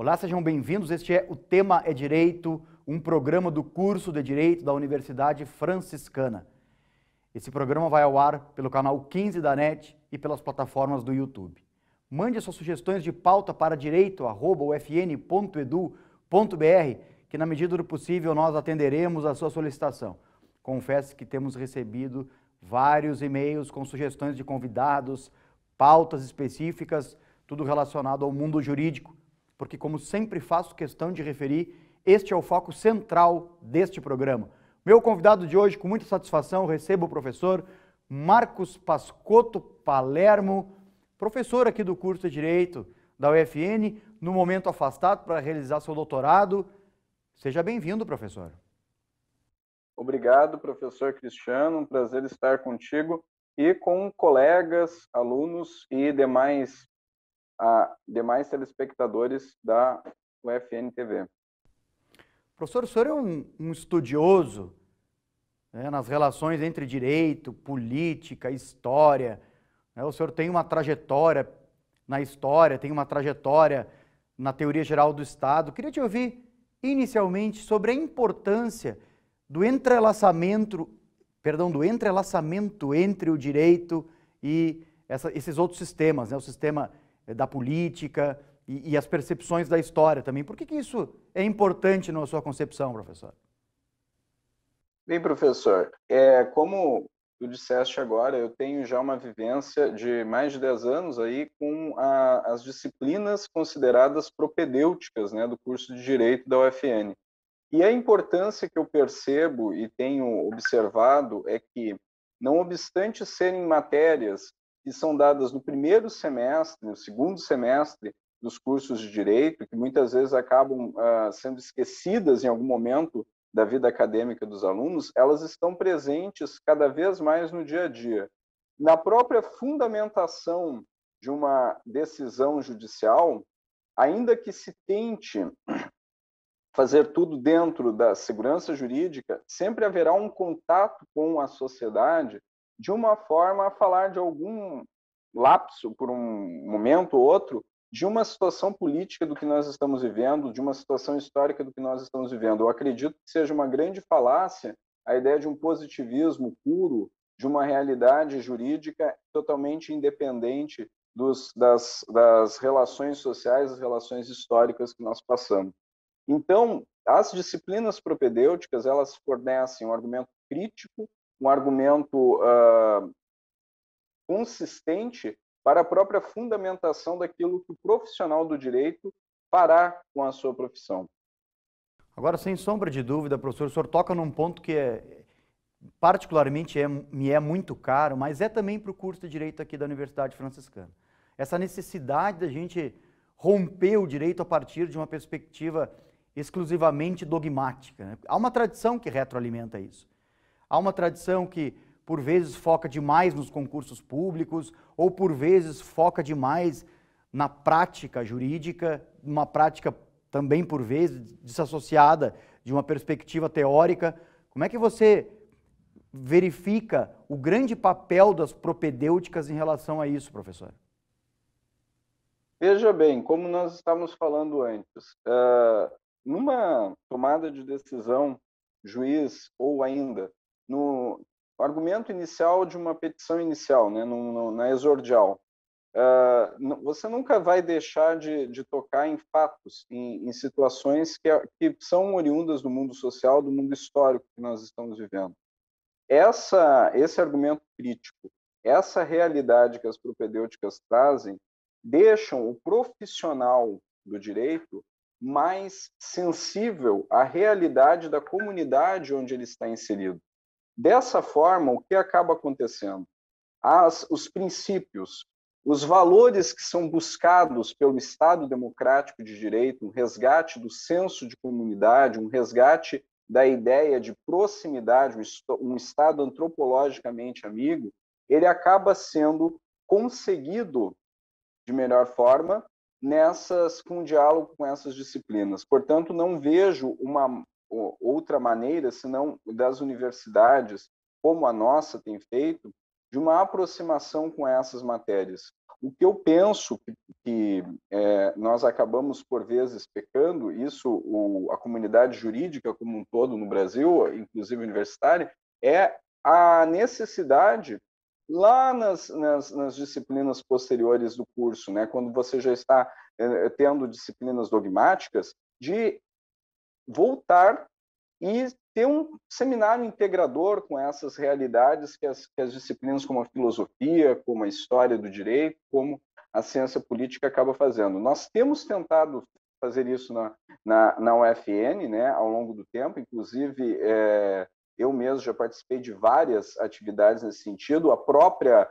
Olá, sejam bem-vindos. Este é O Tema é Direito, um programa do curso de Direito da Universidade Franciscana. Esse programa vai ao ar pelo canal 15 da NET e pelas plataformas do YouTube. Mande suas sugestões de pauta para direito@ufn.edu.br, que na medida do possível nós atenderemos a sua solicitação. Confesso que temos recebido vários e-mails com sugestões de convidados, pautas específicas, tudo relacionado ao mundo jurídico, porque, como sempre faço questão de referir, este é o foco central deste programa. Meu convidado de hoje, com muita satisfação, recebo o professor Marcos Pascotto Palermo, professor aqui do curso de Direito da UFN, no momento afastado para realizar seu doutorado. Seja bem-vindo, professor. Obrigado, professor Cristiano. Um prazer estar contigo e com colegas, alunos e demais telespectadores da UFN TV. Professor, o senhor é um estudioso, né, nas relações entre direito, política, história. Né? O senhor tem uma trajetória na história, tem uma trajetória na teoria geral do Estado. Queria te ouvir inicialmente sobre a importância do entrelaçamento entre o direito e esses outros sistemas, né? O sistema da política e as percepções da história também. Por que isso é importante na sua concepção, professor? Bem, professor, como tu disseste agora, eu tenho já uma vivência de mais de 10 anos aí com as disciplinas consideradas propedêuticas, né, do curso de Direito da UFN. E a importância que eu percebo e tenho observado é que, não obstante serem matérias que são dadas no primeiro semestre, no segundo semestre dos cursos de Direito, que muitas vezes acabam sendo esquecidas em algum momento da vida acadêmica dos alunos, elas estão presentes cada vez mais no dia a dia. Na própria fundamentação de uma decisão judicial, ainda que se tente fazer tudo dentro da segurança jurídica, sempre haverá um contato com a sociedade de uma forma a falar de algum lapso, por um momento ou outro, de uma situação política do que nós estamos vivendo, de uma situação histórica do que nós estamos vivendo. Eu acredito que seja uma grande falácia a ideia de um positivismo puro, de uma realidade jurídica totalmente independente das relações sociais, das relações históricas que nós passamos. Então, as disciplinas propedêuticas, elas fornecem um argumento crítico, um argumento consistente para a própria fundamentação daquilo que o profissional do direito fará com a sua profissão. Agora, sem sombra de dúvida, professor, o senhor toca num ponto que particularmente me é muito caro, mas é também para o curso de Direito aqui da Universidade Franciscana. Essa necessidade da gente romper o direito a partir de uma perspectiva exclusivamente dogmática, né? Há uma tradição que retroalimenta isso. Há uma tradição que, por vezes, foca demais nos concursos públicos ou, por vezes, foca demais na prática jurídica, uma prática também, por vezes, desassociada de uma perspectiva teórica. Como é que você verifica o grande papel das propedêuticas em relação a isso, professor? Veja bem, como nós estávamos falando antes, numa tomada de decisão, juiz ou ainda no argumento inicial de uma petição inicial, né, na exordial, você nunca vai deixar de tocar em fatos, em situações que são oriundas do mundo social, do mundo histórico que nós estamos vivendo. Esse argumento crítico, essa realidade que as propedêuticas trazem, deixam o profissional do direito mais sensível à realidade da comunidade onde ele está inserido. Dessa forma, o que acaba acontecendo? Os princípios, os valores que são buscados pelo Estado democrático de direito, um resgate do senso de comunidade, um resgate da ideia de proximidade, um Estado antropologicamente amigo, ele acaba sendo conseguido de melhor forma com um diálogo com essas disciplinas. Portanto, não vejo uma outra maneira, senão das universidades, como a nossa tem feito, de uma aproximação com essas matérias. O que eu penso que nós acabamos, por vezes, pecando, isso a comunidade jurídica como um todo no Brasil, inclusive universitária, é a necessidade, lá nas disciplinas posteriores do curso, né, quando você já está tendo disciplinas dogmáticas, de voltar e ter um seminário integrador com essas realidades que as disciplinas como a filosofia, como a história do direito, como a ciência política acaba fazendo. Nós temos tentado fazer isso na UFN, né, ao longo do tempo, inclusive eu mesmo já participei de várias atividades nesse sentido, a própria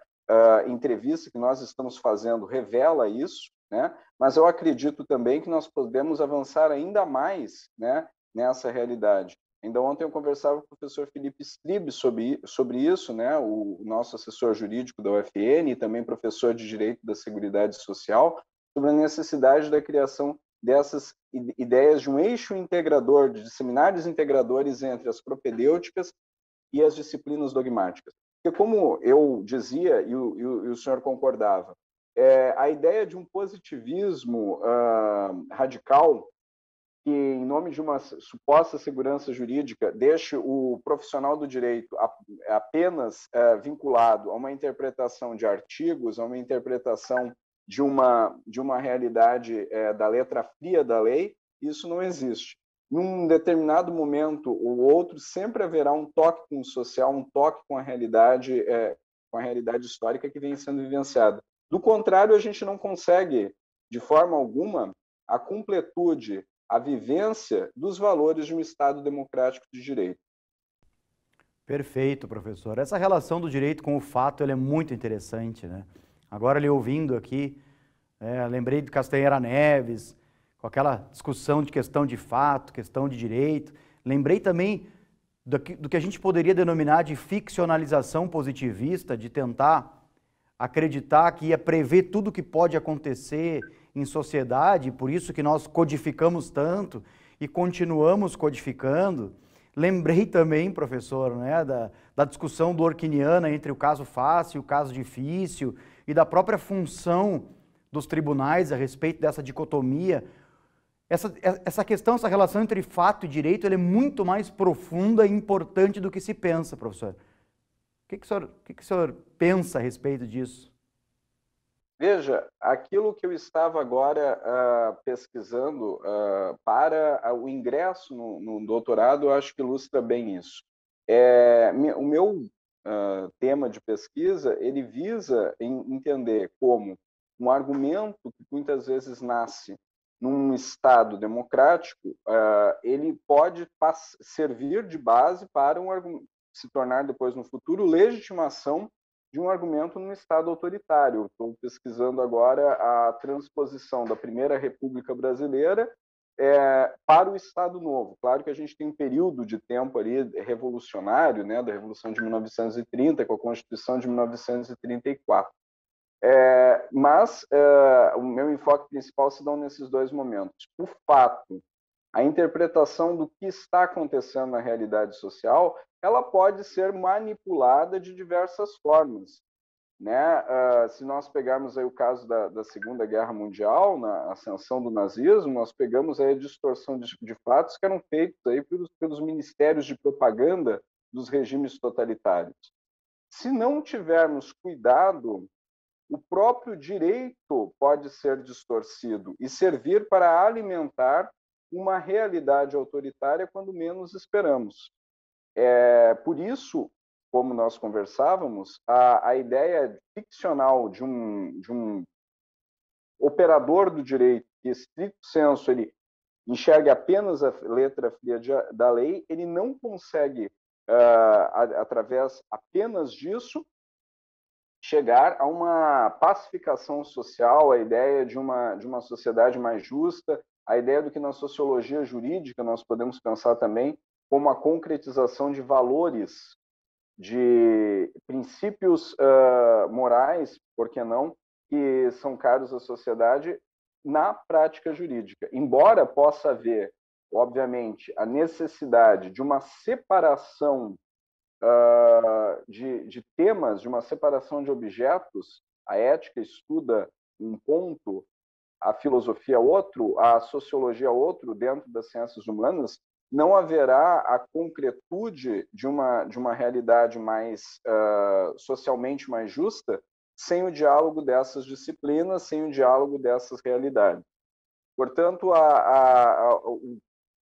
entrevista que nós estamos fazendo revela isso, né, mas eu acredito também que nós podemos avançar ainda mais, né, nessa realidade. Ainda ontem eu conversava com o professor Felipe Strib sobre isso, né, o nosso assessor jurídico da UFN e também professor de Direito da Seguridade Social, sobre a necessidade da criação dessas ideias de um eixo integrador, de seminários integradores entre as propedêuticas e as disciplinas dogmáticas. Porque, como eu dizia, e o senhor concordava, a ideia de um positivismo radical, que, em nome de uma suposta segurança jurídica, deixe o profissional do direito apenas vinculado a uma interpretação de artigos, a uma interpretação de uma realidade da letra fria da lei, isso não existe. Num determinado momento ou outro, sempre haverá um toque com o social, um toque com a realidade histórica que vem sendo vivenciada. Do contrário, a gente não consegue, de forma alguma, a completude, a vivência dos valores de um Estado democrático de direito. Perfeito, professor. Essa relação do direito com o fato ela é muito interessante, né? Agora, lhe ouvindo aqui, lembrei de Castanheira Neves, com aquela discussão de questão de fato, questão de direito. Lembrei também do que a gente poderia denominar de ficcionalização positivista, de tentar acreditar que ia prever tudo o que pode acontecer em sociedade, por isso que nós codificamos tanto e continuamos codificando. Lembrei também, professor, né, da discussão durkheimiana entre o caso fácil e o caso difícil e da própria função dos tribunais a respeito dessa dicotomia. Essa questão, essa relação entre fato e direito, ela é muito mais profunda e importante do que se pensa, professor. O que o senhor pensa a respeito disso? Veja, aquilo que eu estava agora pesquisando para o ingresso no doutorado, eu acho que ilustra bem isso. O meu tema de pesquisa, ele visa entender como um argumento que muitas vezes nasce num Estado democrático, ele pode servir de base para se tornar depois no futuro legitimação de um argumento num Estado autoritário. Estou pesquisando agora a transposição da Primeira República Brasileira para o Estado Novo. Claro que a gente tem um período de tempo ali revolucionário, né, da Revolução de 1930, com a Constituição de 1934. Mas o meu enfoque principal se dá nesses dois momentos. O fato, a interpretação do que está acontecendo na realidade social, ela pode ser manipulada de diversas formas, né? Se nós pegarmos aí o caso da Segunda Guerra Mundial, na ascensão do nazismo, nós pegamos aí a distorção de fatos que eram feitos aí pelos ministérios de propaganda dos regimes totalitários. Se não tivermos cuidado, o próprio direito pode ser distorcido e servir para alimentar uma realidade autoritária quando menos esperamos. Por isso, como nós conversávamos, a ideia ficcional de um operador do direito, que, estricto sensu, ele enxerga apenas a letra fria da lei, ele não consegue, através apenas disso, chegar a uma pacificação social, a ideia de uma sociedade mais justa, a ideia do que na sociologia jurídica nós podemos pensar também como a concretização de valores, de princípios morais, por que não, que são caros à sociedade na prática jurídica. Embora possa haver, obviamente, a necessidade de uma separação de temas, de uma separação de objetos, A ética estuda um ponto, a filosofia outro, a sociologia outro, dentro das ciências humanas, não haverá a concretude de uma realidade mais socialmente mais justa sem o diálogo dessas disciplinas, sem o diálogo dessas realidades. Portanto, o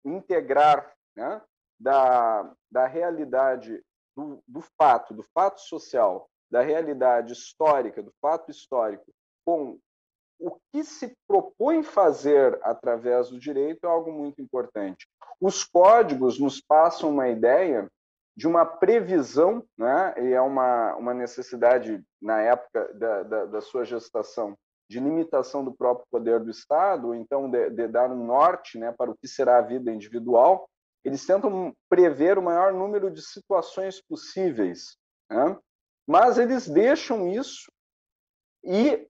integrar, né, da realidade do fato social, da realidade histórica, do fato histórico, com o que se propõe fazer através do direito é algo muito importante. Os códigos nos passam uma ideia de uma previsão, né, e é uma necessidade, na época da sua gestação, de limitação do próprio poder do Estado, ou então de dar um norte, né, para o que será a vida individual. Eles tentam prever o maior número de situações possíveis, né? Mas eles deixam isso e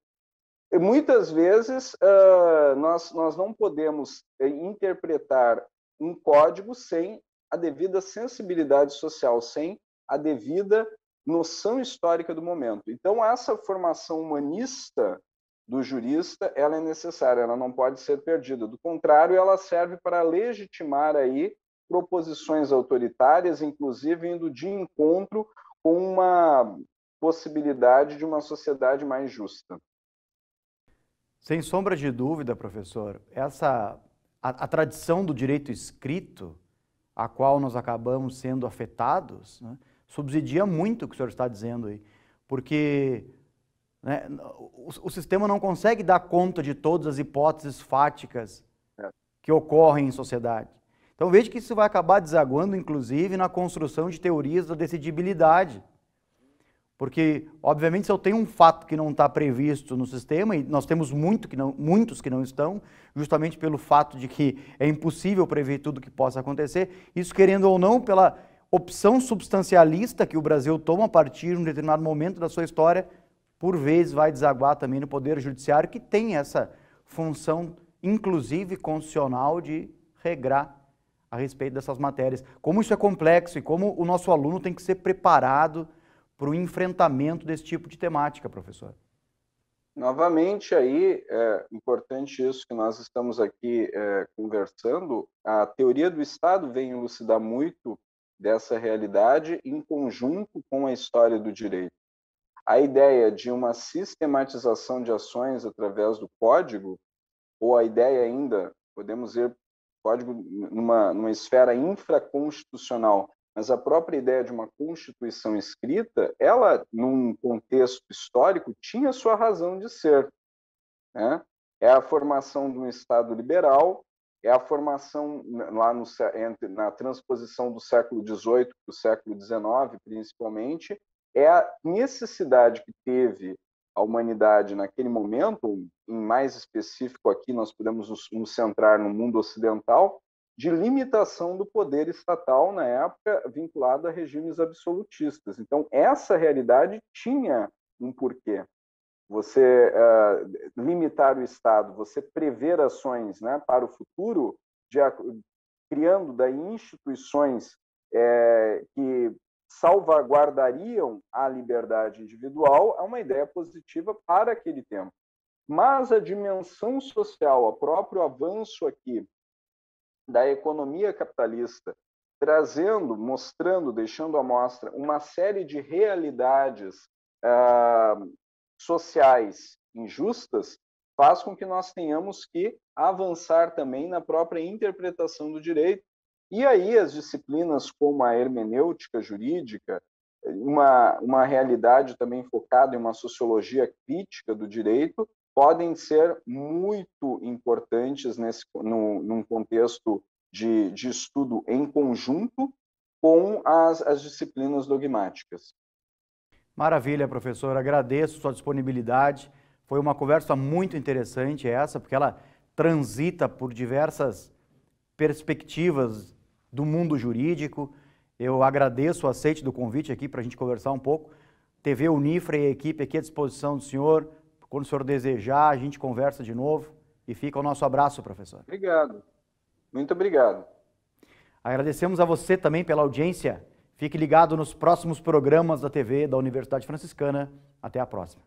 muitas vezes nós não podemos interpretar um código sem a devida sensibilidade social, sem a devida noção histórica do momento. Então, essa formação humanista do jurista, ela é necessária, ela não pode ser perdida. Do contrário, ela serve para legitimar aí proposições autoritárias, inclusive indo de encontro com uma possibilidade de uma sociedade mais justa. Sem sombra de dúvida, professor, a tradição do direito escrito, a qual nós acabamos sendo afetados, né, subsidia muito o que o senhor está dizendo aí, porque, né, o sistema não consegue dar conta de todas as hipóteses fáticas que ocorrem em sociedade. Então veja que isso vai acabar desaguando, inclusive, na construção de teorias da decidibilidade. Porque, obviamente, se eu tenho um fato que não está previsto no sistema, e nós temos muitos que não estão, justamente pelo fato de que é impossível prever tudo que possa acontecer, isso, querendo ou não, pela opção substancialista que o Brasil toma a partir de um determinado momento da sua história, por vezes vai desaguar também no Poder Judiciário, que tem essa função, inclusive constitucional, de regrar a respeito dessas matérias. Como isso é complexo e como o nosso aluno tem que ser preparado para o enfrentamento desse tipo de temática, professor. Novamente, aí, é importante isso que nós estamos aqui conversando, a teoria do Estado vem elucidar muito dessa realidade em conjunto com a história do direito. A ideia de uma sistematização de ações através do código, ou a ideia ainda, podemos dizer, código numa esfera infraconstitucional, mas a própria ideia de uma Constituição escrita, ela, num contexto histórico, tinha sua razão de ser, né? É a formação de um Estado liberal, é a formação lá na transposição do século XVIII para o século XIX, principalmente, é a necessidade que teve a humanidade naquele momento, em mais específico aqui nós podemos nos centrar no mundo ocidental, de limitação do poder estatal na época vinculado a regimes absolutistas. Então, essa realidade tinha um porquê. Você limitar o Estado, você prever ações, né, para o futuro, criando daí instituições que salvaguardariam a liberdade individual, é uma ideia positiva para aquele tempo. Mas a dimensão social, o próprio avanço aqui da economia capitalista, trazendo, mostrando, deixando à mostra uma série de realidades sociais injustas, faz com que nós tenhamos que avançar também na própria interpretação do direito. E aí as disciplinas como a hermenêutica jurídica, uma realidade também focada em uma sociologia crítica do direito, podem ser muito importantes num contexto de estudo em conjunto com as disciplinas dogmáticas. Maravilha, professor. Agradeço sua disponibilidade. Foi uma conversa muito interessante essa, porque ela transita por diversas perspectivas do mundo jurídico. Eu agradeço o aceite do convite aqui para a gente conversar um pouco. TV Unifra e a equipe aqui à disposição do senhor. Quando o senhor desejar, a gente conversa de novo. E fica o nosso abraço, professor. Obrigado. Muito obrigado. Agradecemos a você também pela audiência. Fique ligado nos próximos programas da TV da Universidade Franciscana. Até a próxima.